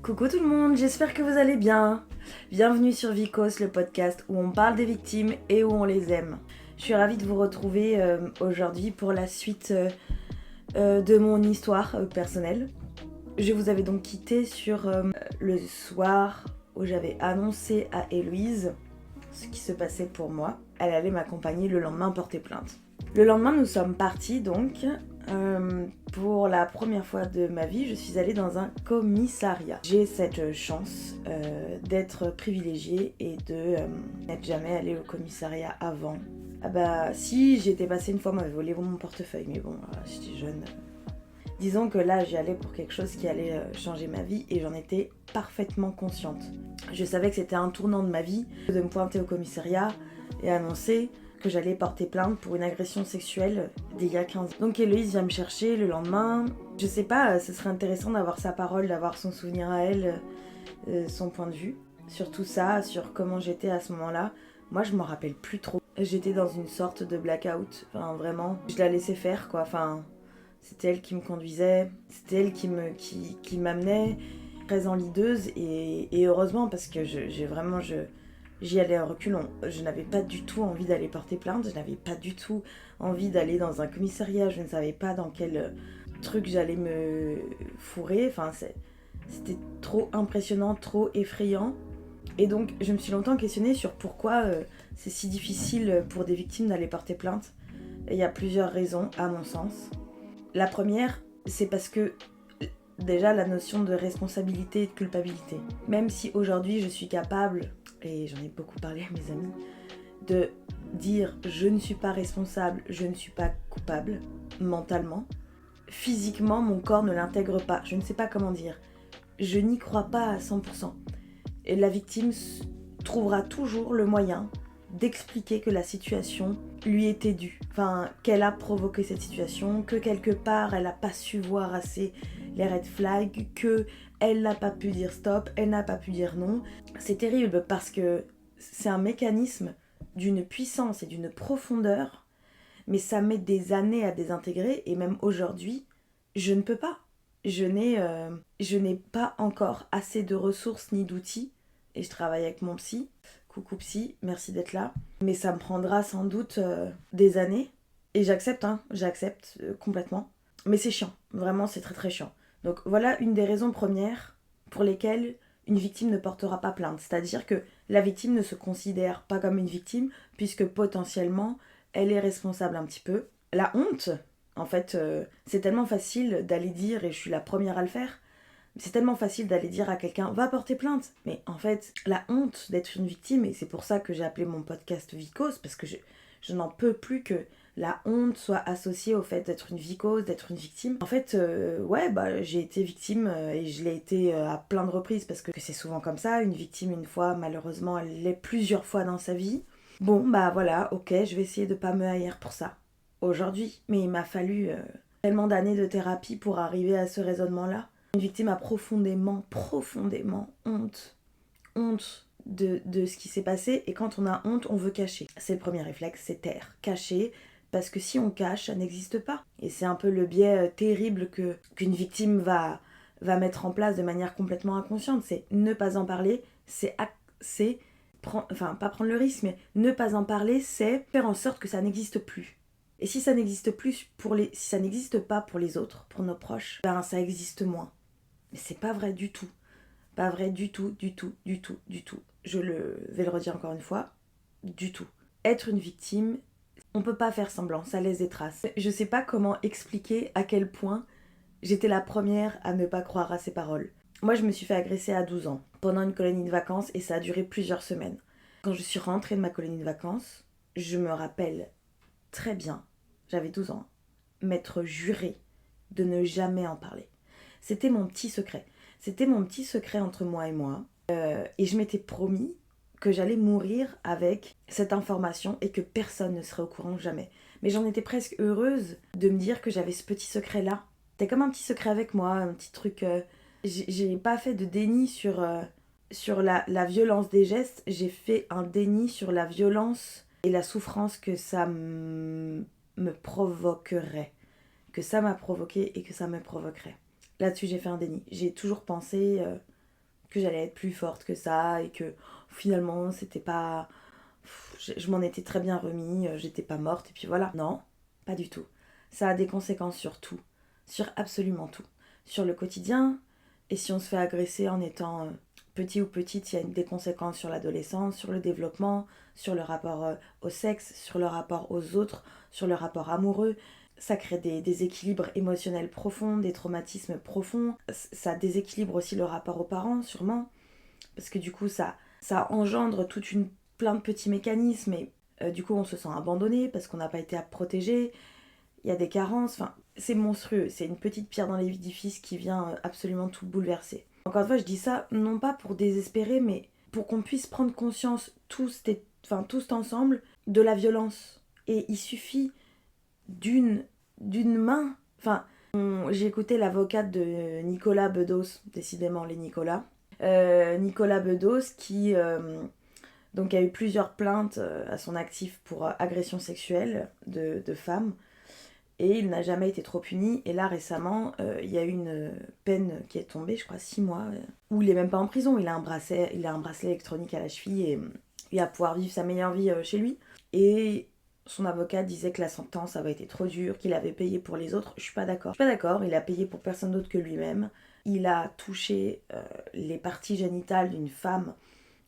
Coucou tout le monde, j'espère que vous allez bien. Bienvenue sur Vicos, le podcast où on parle des victimes et où on les aime. Je suis ravie de vous retrouver aujourd'hui pour la suite de mon histoire personnelle. Je vous avais donc quitté sur le soir où j'avais annoncé à Héloïse ce qui se passait pour moi. Elle allait m'accompagner le lendemain porter plainte. Le lendemain, nous sommes partis donc. Pour la première fois de ma vie, je suis allée dans un commissariat. J'ai cette chance d'être privilégiée et de n'être jamais allée au commissariat avant. Ah bah si, j'y étais passée une fois, on m'avait volé mon portefeuille, mais bon, j'étais jeune. Disons que là, j'y allais pour quelque chose qui allait changer ma vie et j'en étais parfaitement consciente. Je savais que c'était un tournant de ma vie de me pointer au commissariat et annoncer que j'allais porter plainte pour une agression sexuelle d'il y a 15 ans. Donc Héloïse vient me chercher le lendemain. Je sais pas, ce serait intéressant d'avoir sa parole, d'avoir son souvenir à elle, son point de vue. Sur tout ça, sur comment j'étais à ce moment-là. Moi, je m'en rappelle plus trop. J'étais dans une sorte de blackout. Enfin, vraiment, je la laissais faire, quoi. Enfin, c'était elle qui me conduisait. C'était elle qui m'amenait. Très en lideuse. Et heureusement, parce que j'y allais à reculons. Je n'avais pas du tout envie d'aller porter plainte, je n'avais pas du tout envie d'aller dans un commissariat, je ne savais pas dans quel truc j'allais me fourrer. Enfin, c'était trop impressionnant, trop effrayant. Et donc, je me suis longtemps questionnée sur pourquoi c'est si difficile pour des victimes d'aller porter plainte. Et il y a plusieurs raisons, à mon sens. La première, c'est parce que déjà la notion de responsabilité et de culpabilité. Même si aujourd'hui je suis capable, et j'en ai beaucoup parlé à mes amis, de dire je ne suis pas responsable, je ne suis pas coupable, mentalement, physiquement mon corps ne l'intègre pas, je ne sais pas comment dire. Je n'y crois pas à 100%. Et la victime trouvera toujours le moyen d'expliquer que la situation lui était due. Enfin, qu'elle a provoqué cette situation, que quelque part elle n'a pas su voir assez les red flags, que elle n'a pas pu dire stop, elle n'a pas pu dire non. C'est terrible parce que c'est un mécanisme d'une puissance et d'une profondeur, mais ça met des années à désintégrer et même aujourd'hui, je ne peux pas. Je n'ai pas encore assez de ressources ni d'outils et je travaille avec mon psy. Coucou psy, merci d'être là. Mais ça me prendra sans doute des années. Et j'accepte, j'accepte complètement. Mais c'est chiant, vraiment c'est très très chiant. Donc voilà une des raisons premières pour lesquelles une victime ne portera pas plainte. C'est-à-dire que la victime ne se considère pas comme une victime puisque potentiellement elle est responsable un petit peu. La honte, en fait, c'est tellement facile d'aller dire, et je suis la première à le faire, c'est tellement facile d'aller dire à quelqu'un va porter plainte. Mais en fait, la honte d'être une victime, et c'est pour ça que j'ai appelé mon podcast Vicose, parce que je n'en peux plus que la honte soit associée au fait d'être une vicose, d'être une victime. En fait, j'ai été victime et je l'ai été à plein de reprises parce que c'est souvent comme ça. Une victime, une fois, malheureusement, elle l'est plusieurs fois dans sa vie. Bon, bah voilà, ok, je vais essayer de pas me haïr pour ça. Aujourd'hui. Mais il m'a fallu tellement d'années de thérapie pour arriver à ce raisonnement-là. Une victime a profondément honte. Honte de ce qui s'est passé. Et quand on a honte, on veut cacher. C'est le premier réflexe, c'est taire. Cacher. Parce que si on cache, ça n'existe pas. Et c'est un peu le biais terrible qu'une victime va mettre en place de manière complètement inconsciente. C'est ne pas en parler, c'est pas prendre le risque, mais ne pas en parler, c'est faire en sorte que ça n'existe plus. Et si ça n'existe plus si ça n'existe pas pour les autres, pour nos proches, ben ça existe moins. Mais c'est pas vrai du tout. Pas vrai du tout, du tout, du tout, du tout. Vais le redire encore une fois, du tout. Être une victime, on peut pas faire semblant, ça laisse des traces. Je sais pas comment expliquer à quel point j'étais la première à ne pas croire à ces paroles. Moi, je me suis fait agresser à 12 ans, pendant une colonie de vacances, et ça a duré plusieurs semaines. Quand je suis rentrée de ma colonie de vacances, je me rappelle très bien, j'avais 12 ans, m'être juré de ne jamais en parler. C'était mon petit secret. C'était mon petit secret entre moi et moi. Et je m'étais promis que j'allais mourir avec cette information et que personne ne serait au courant jamais. Mais j'en étais presque heureuse de me dire que j'avais ce petit secret-là. C'était comme un petit secret avec moi, un petit truc... J'ai pas fait de déni sur la violence des gestes, j'ai fait un déni sur la violence et la souffrance que ça me provoquerait. Que ça m'a provoqué et que ça me provoquerait. Là-dessus, j'ai fait un déni. J'ai toujours pensé que j'allais être plus forte que ça et que finalement c'était pas... Je m'en étais très bien remis, j'étais pas morte et puis voilà. Non, pas du tout. Ça a des conséquences sur tout, sur absolument tout. Sur le quotidien, et si on se fait agresser en étant petit ou petite, il y a des conséquences sur l'adolescence, sur le développement, sur le rapport au sexe, sur le rapport aux autres, sur le rapport amoureux. Ça crée des déséquilibres émotionnels profonds, des traumatismes profonds. Ça déséquilibre aussi le rapport aux parents, sûrement. Parce que du coup, ça engendre plein de petits mécanismes. Et du coup, on se sent abandonné parce qu'on n'a pas été protégé. Il y a des carences. Enfin, c'est monstrueux. C'est une petite pierre dans l'édifice qui vient absolument tout bouleverser. Encore une fois, je dis ça non pas pour désespérer, mais pour qu'on puisse prendre conscience tous ensemble de la violence. Et il suffit d'une main. Enfin, j'ai écouté l'avocate de Nicolas Bedos, décidément les Nicolas. Nicolas Bedos qui donc a eu plusieurs plaintes à son actif pour agression sexuelle de femmes. Et il n'a jamais été trop puni. Et là, récemment, il y a eu une peine qui est tombée, je crois 6 mois, où il est même pas en prison. Il a un bracelet électronique à la cheville et il va pouvoir vivre sa meilleure vie chez lui. Et son avocat disait que la sentence avait été trop dure, qu'il avait payé pour les autres. Je suis pas d'accord. Il a payé pour personne d'autre que lui-même. Il a touché les parties génitales d'une femme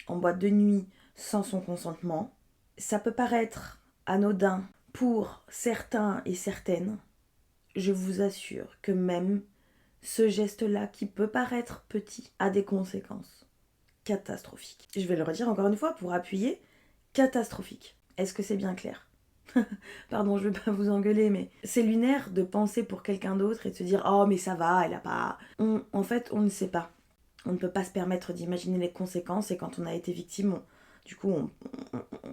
en boîte de nuit sans son consentement. Ça peut paraître anodin pour certains et certaines. Je vous assure que même ce geste-là, qui peut paraître petit, a des conséquences catastrophiques. Je vais le redire encore une fois pour appuyer, catastrophique. Est-ce que c'est bien clair? Pardon, je veux pas vous engueuler, mais c'est lunaire de penser pour quelqu'un d'autre et de se dire « Oh, mais ça va, elle a pas... » En fait, on ne sait pas. On ne peut pas se permettre d'imaginer les conséquences et quand on a été victime,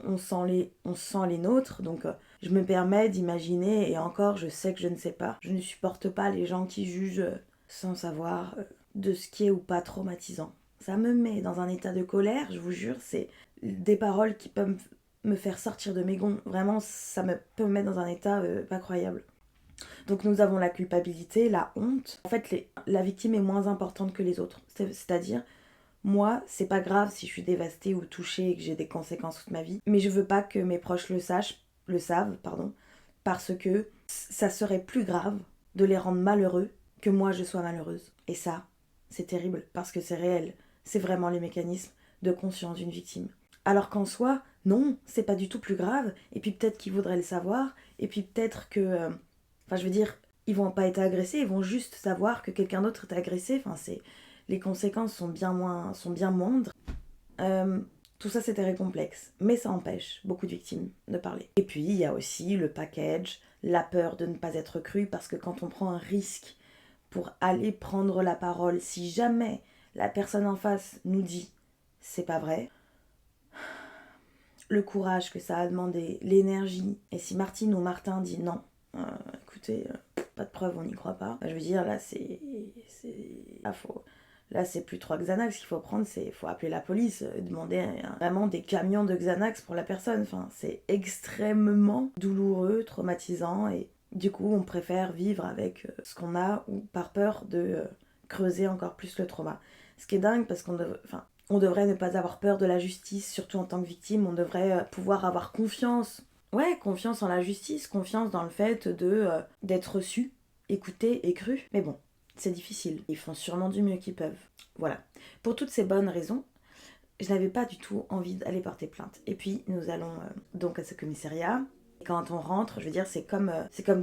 on sent les nôtres. Donc, je me permets d'imaginer et encore, je sais que je ne sais pas. Je ne supporte pas les gens qui jugent sans savoir de ce qui est ou pas traumatisant. Ça me met dans un état de colère, je vous jure, c'est des paroles qui peuvent me faire sortir de mes gonds. Vraiment, peut me mettre dans un état pas croyable. Donc nous avons la culpabilité, la honte. En fait, la victime est moins importante que les autres. C'est-à-dire, moi, c'est pas grave si je suis dévastée ou touchée et que j'ai des conséquences toute ma vie. Mais je veux pas que mes proches le savent, parce que ça serait plus grave de les rendre malheureux que moi je sois malheureuse. Et ça, c'est terrible parce que c'est réel. C'est vraiment les mécanismes de conscience d'une victime. Alors qu'en soi, non, c'est pas du tout plus grave. Et puis peut-être qu'ils voudraient le savoir. Et puis peut-être que... ils vont pas être agressés, ils vont juste savoir que quelqu'un d'autre est agressé. Les conséquences sont bien moindres. Tout ça, c'est très complexe. Mais ça empêche beaucoup de victimes de parler. Et puis, il y a aussi le package, la peur de ne pas être cru, parce que quand on prend un risque pour aller prendre la parole, si jamais la personne en face nous dit « c'est pas vrai », le courage que ça a demandé, l'énergie. Et si Martine ou Martin dit non, écoutez, pas de preuve, on n'y croit pas. Je veux dire, là, là, c'est plus 3 Xanax qu'il faut prendre, faut appeler la police, demander vraiment des camions de Xanax pour la personne. C'est extrêmement douloureux, traumatisant, et du coup, on préfère vivre avec ce qu'on a ou par peur de creuser encore plus le trauma. Ce qui est dingue parce on devrait ne pas avoir peur de la justice, surtout en tant que victime. On devrait pouvoir avoir confiance. Ouais, confiance en la justice, confiance dans le fait d'être reçu, écouté et cru. Mais bon, c'est difficile. Ils font sûrement du mieux qu'ils peuvent. Voilà. Pour toutes ces bonnes raisons, je n'avais pas du tout envie d'aller porter plainte. Et puis, nous allons donc à ce commissariat. Quand on rentre, je veux dire, c'est comme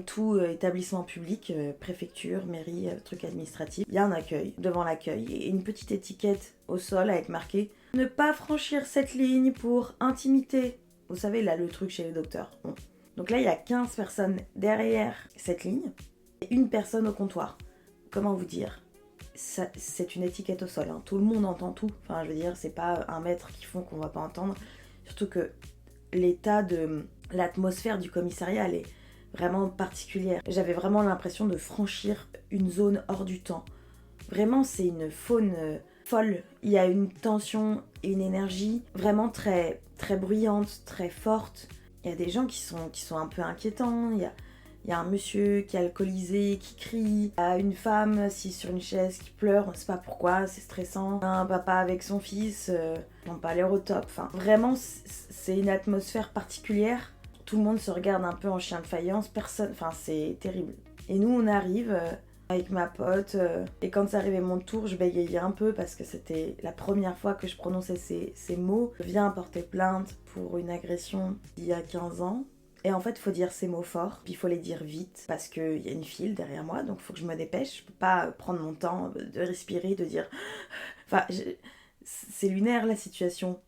tout établissement public, préfecture, mairie, truc administratif. Il y a un accueil, devant l'accueil, et une petite étiquette au sol avec marqué « Ne pas franchir cette ligne pour intimité ». Vous savez, là, le truc chez les docteurs. Bon. Donc là, il y a 15 personnes derrière cette ligne, et une personne au comptoir. Comment vous dire ? C'est une étiquette au sol, hein. Tout le monde entend tout. Enfin, je veux dire, c'est pas 1 mètre qui font qu'on va pas entendre. Surtout que l'atmosphère du commissariat, elle est vraiment particulière. J'avais vraiment l'impression de franchir une zone hors du temps. Vraiment, c'est une faune folle. Il y a une tension et une énergie vraiment très, très bruyante, très forte. Il y a des gens qui sont un peu inquiétants. Il Il y a un monsieur qui est alcoolisé, qui crie. Il y a une femme assise sur une chaise qui pleure, on ne sait pas pourquoi, c'est stressant. Un papa avec son fils, qui n'ont pas l'air au top. Enfin, vraiment, c'est une atmosphère particulière. Tout le monde se regarde un peu en chien de faïence, personne... Enfin, c'est terrible. Et nous, on arrive avec ma pote, et quand c'est arrivé mon tour, je bégayais un peu parce que c'était la première fois que je prononçais ces mots. Je viens porter plainte pour une agression il y a 15 ans. Et en fait, il faut dire ces mots forts, puis il faut les dire vite, parce qu'il y a une file derrière moi, donc il faut que je me dépêche. Je peux pas prendre mon temps de respirer, de dire... Enfin, c'est lunaire la situation.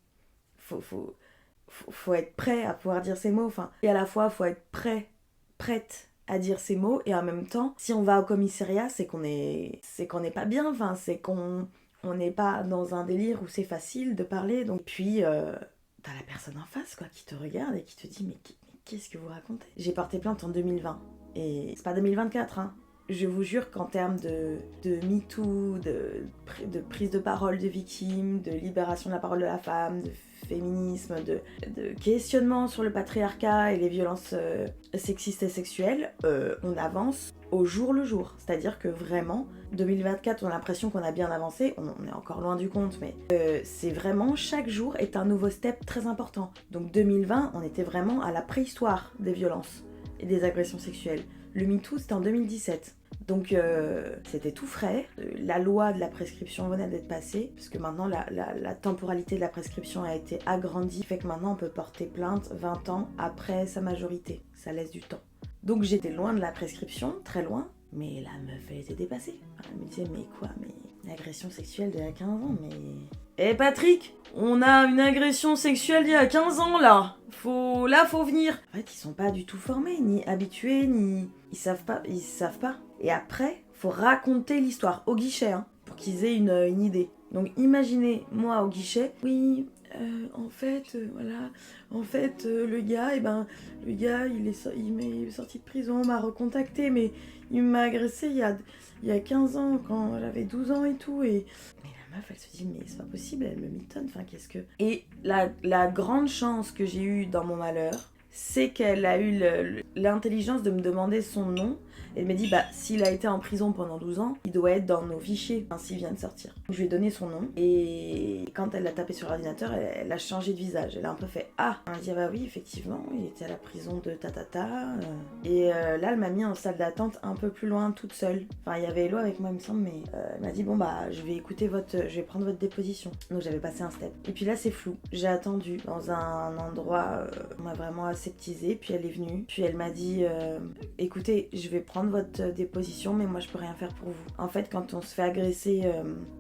Faut être prêt à pouvoir dire ces mots. Enfin, et à la fois, faut être prête à dire ces mots, et en même temps, si on va au commissariat, c'est qu'on n'est pas bien. Enfin, c'est qu'on n'est pas dans un délire où c'est facile de parler. Donc, puis, t'as la personne en face, quoi, qui te regarde et qui te dit, mais qu'est-ce que vous racontez? J'ai porté plainte en 2020, et c'est pas 2024, hein. Je vous jure qu'en termes de MeToo, de prise de parole de victimes, de libération de la parole de la femme, de féminisme, de questionnement sur le patriarcat et les violences sexistes et sexuelles, on avance au jour le jour. C'est-à-dire que vraiment, 2024, on a l'impression qu'on a bien avancé, on est encore loin du compte, mais c'est vraiment, chaque jour est un nouveau step très important. Donc 2020, on était vraiment à la préhistoire des violences et des agressions sexuelles. Le MeToo, c'était en 2017. Donc c'était tout frais. La loi de la prescription venait d'être passée, parce que maintenant la temporalité de la prescription a été agrandie, fait que maintenant on peut porter plainte 20 ans après sa majorité. Ça laisse du temps. Donc j'étais loin de la prescription, très loin, mais la meuf elle était dépassée. Elle me disait mais quoi, mais une agression sexuelle d'il y a 15 ans, mais... Eh Patrick, on a une agression sexuelle d'il y a 15 ans là, faut venir. En fait ils sont pas du tout formés, ni habitués, ni... Ils savent pas. Et après, faut raconter l'histoire au guichet, hein, pour qu'ils aient une idée. Donc imaginez, moi au guichet, oui, le gars, il est sorti de prison, m'a recontacté, mais il m'a agressé il y a 15 ans, quand j'avais 12 ans et tout, et... Mais la meuf, elle se dit, mais c'est pas possible, elle me mitonne, enfin qu'est-ce que... Et la grande chance que j'ai eue dans mon malheur, c'est qu'elle a eu l'intelligence de me demander son nom. Elle m'a dit, bah, s'il a été en prison pendant 12 ans, il doit être dans nos fichiers, ainsi il vient de sortir. Je lui ai donné son nom, et quand elle l'a tapé sur l'ordinateur, elle a changé de visage. Elle a un peu fait, ah, elle m'a dit, bah oui, effectivement, il était à la prison de tatata. Et là, elle m'a mis en salle d'attente un peu plus loin, toute seule. Enfin, il y avait Hello avec moi, il me semble, mais elle m'a dit, bon, bah, je vais prendre votre déposition. Donc j'avais passé un step. Et puis là, c'est flou. J'ai attendu dans un endroit, on m'a vraiment aseptisé, puis elle est venue. Puis elle m'a dit, écoutez, je vais prendre votre déposition, mais moi je peux rien faire pour vous. En fait, quand on se fait agresser,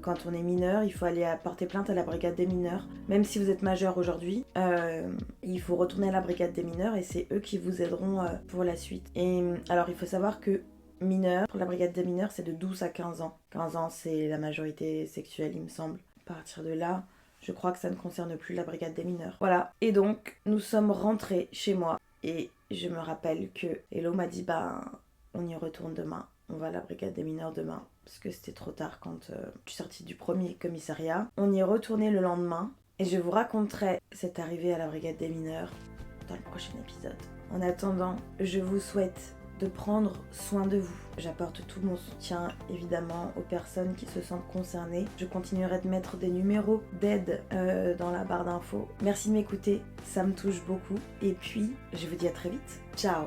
quand on est mineur, il faut aller porter plainte à la brigade des mineurs. Même si vous êtes majeur aujourd'hui, il faut retourner à la brigade des mineurs et c'est eux qui vous aideront pour la suite. Et alors, il faut savoir que mineur, pour la brigade des mineurs, c'est de 12 à 15 ans. 15 ans, c'est la majorité sexuelle, il me semble. À partir de là, je crois que ça ne concerne plus la brigade des mineurs. Voilà. Et donc, nous sommes rentrés chez moi et je me rappelle que Hello m'a dit, bah, on y retourne demain. On va à la brigade des mineurs demain. Parce que c'était trop tard quand je suis sortie du premier commissariat. On y est retourné le lendemain. Et je vous raconterai cette arrivée à la brigade des mineurs dans le prochain épisode. En attendant, je vous souhaite de prendre soin de vous. J'apporte tout mon soutien évidemment aux personnes qui se sentent concernées. Je continuerai de mettre des numéros d'aide dans la barre d'infos. Merci de m'écouter, ça me touche beaucoup. Et puis, je vous dis à très vite. Ciao!